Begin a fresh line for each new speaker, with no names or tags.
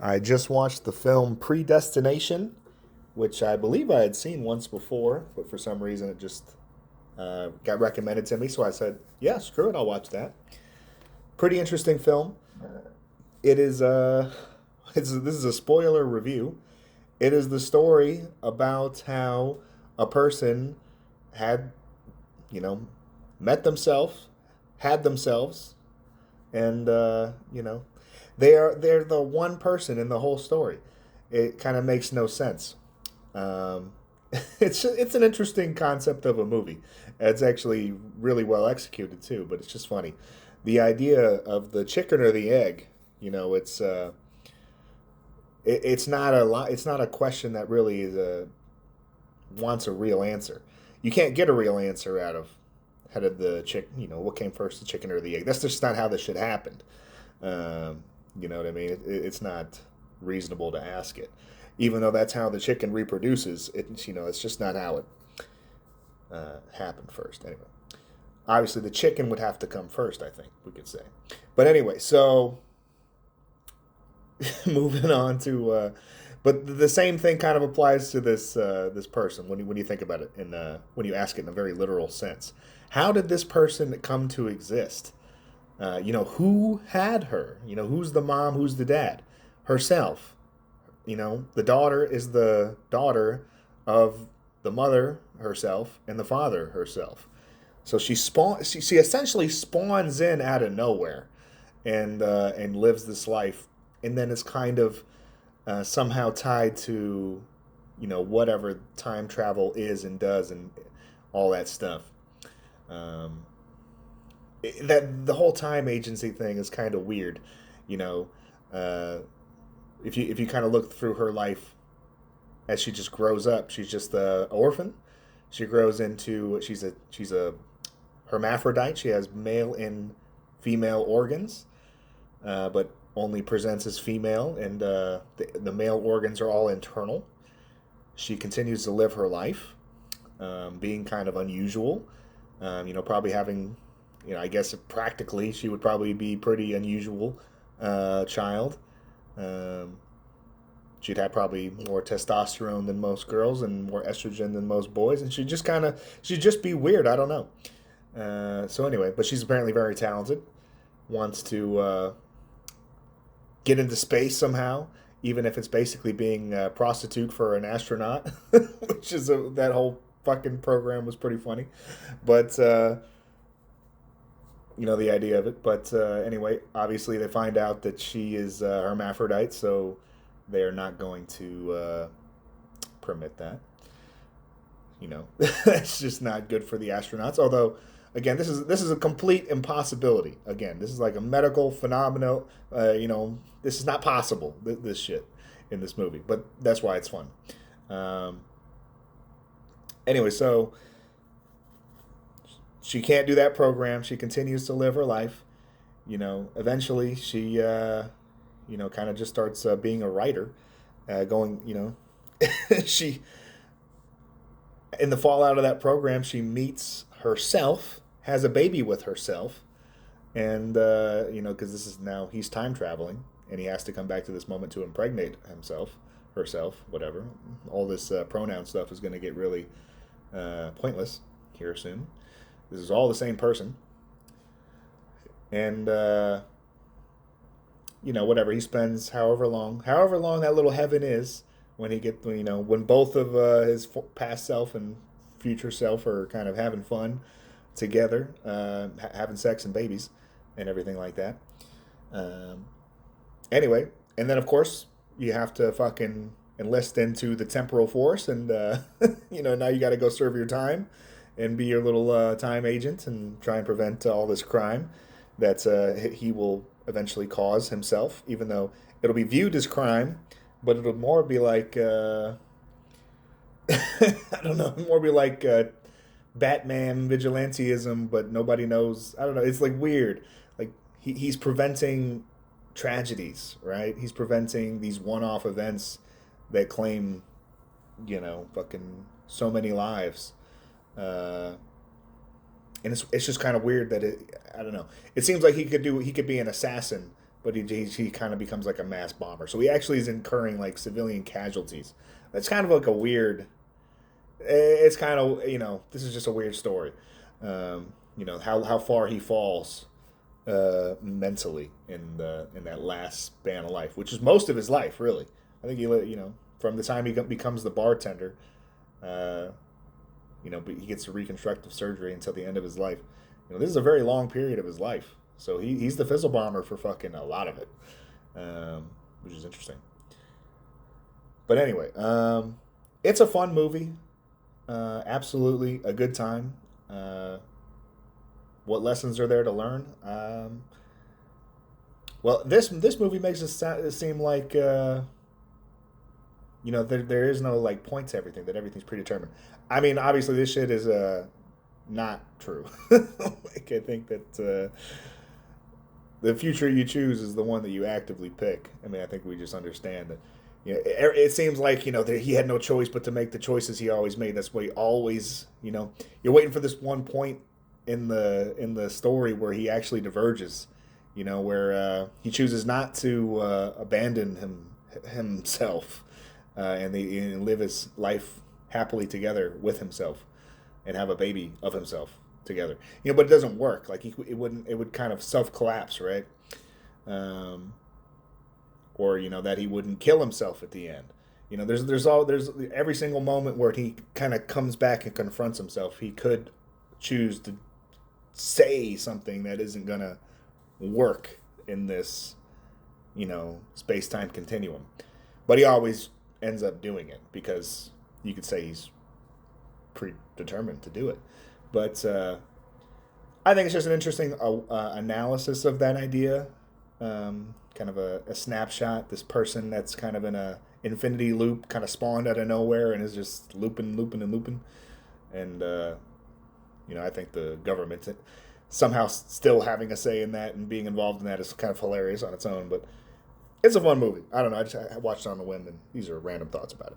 I just watched the film Predestination, which I believe I had seen once before, but for some reason it just got recommended to me. So I said, "Yeah, screw it, I'll watch that." Pretty interesting film. It is this is a spoiler review. It is the story about how a person had, you know, met themselves, had themselves, and they're the one person in the whole story. It kind of makes no sense. Um, it's an interesting concept of a movie. It's actually really well executed too, but it's just funny. The idea of the chicken or the egg, it's not a lot. It's not a question that really wants a real answer. You can't get a real answer out of the chick. What came first, the chicken or the egg? That's just not how this shit happened. You know what I mean? It's not reasonable to ask it, even though that's how the chicken reproduces. It's just not how it happened first. Anyway, obviously the chicken would have to come first. I think we could say. But anyway, so moving on to, but the same thing kind of applies to this person when you think about it and when you ask it in a very literal sense. How did this person come to exist? Who had her? Who's the mom? Who's the dad? Herself. The daughter is the daughter of the mother herself and the father herself. So she essentially spawns in out of nowhere, and lives this life, and then is kind of somehow tied to whatever time travel is and does and all that stuff. Um, that the whole time agency thing is kind of weird, you know. Uh, if you kind of look through her life as she just grows up, she's just a orphan. She grows into she's a hermaphrodite. She has male and female organs, but only presents as female, and the male organs are all internal. She continues to live her life, being kind of unusual. Probably having, I guess practically she would probably be pretty unusual child. Um, she'd have probably more testosterone than most girls and more estrogen than most boys, and she'd just be weird. I don't know. So anyway, but she's apparently very talented. Wants to get into space somehow, even if it's basically being a prostitute for an astronaut, which is that whole fucking program was pretty funny. But the idea of it. But anyway, obviously they find out that she is hermaphrodite, so they are not going to permit that. That's just not good for the astronauts. Although, again, this is a complete impossibility. Again, this is like a medical phenomenon. This is not possible. This shit in this movie, but that's why it's fun. Um, anyway, so she can't do that program. She continues to live her life. Eventually she, kind of just starts being a writer, going, she, in the fallout of that program, she meets herself, has a baby with herself, and, because this is now, he's time traveling, and he has to come back to this moment to impregnate herself, whatever. All this pronoun stuff is going to get really pointless here soon. This is all the same person. And, whatever. He spends however long that little heaven is when when both of his past self and future self are kind of having fun together, having sex and babies and everything like that. Um, anyway, and then of course you have to fucking enlist into the temporal force, and now you got to go serve your time and be your little time agent and try and prevent all this crime that he will eventually cause himself, even though it'll be viewed as crime, but it'll more be like I don't know, more be like Batman vigilanteism, but nobody knows. I don't know. It's like weird. Like he's preventing tragedies, right? He's preventing these one-off events that claim, fucking so many lives. Uh, and it's just kind of weird that I don't know. It seems like he could be an assassin, but he kind of becomes like a mass bomber. So he actually is incurring like civilian casualties. That's kind of like a weird. It's kind of, this is just a weird story. How far he falls mentally in that last span of life, which is most of his life, really. I think from the time he becomes the bartender, but he gets reconstructive surgery until the end of his life. This is a very long period of his life. So he's the fizzle bomber for fucking a lot of it, which is interesting. But anyway, it's a fun movie. Absolutely a good time. What lessons are there to learn? Well, this movie makes it seem like there is no like point to everything. That everything's predetermined. I mean, obviously this shit is not true. Like, I think that the future you choose is the one that you actively pick. I mean, I think we just understand that. It seems like that he had no choice but to make the choices he always made. That's why he always, you're waiting for this one point in the story where he actually diverges. Where he chooses not to abandon himself and live his life happily together with himself and have a baby of himself together. But it doesn't work. Like it would kind of self collapse, right? Or that he wouldn't kill himself at the end. There's every single moment where he kind of comes back and confronts himself. He could choose to say something that isn't gonna work in this, space-time continuum, but he always ends up doing it because you could say he's predetermined to do it. But I think it's just an interesting analysis of that idea. Kind of a snapshot. This person that's kind of in a infinity loop, kind of spawned out of nowhere and is just looping, looping, and looping. And I think the government somehow still having a say in that and being involved in that is kind of hilarious on its own. But it's a fun movie. I don't know. I watched it on a whim, and these are random thoughts about it.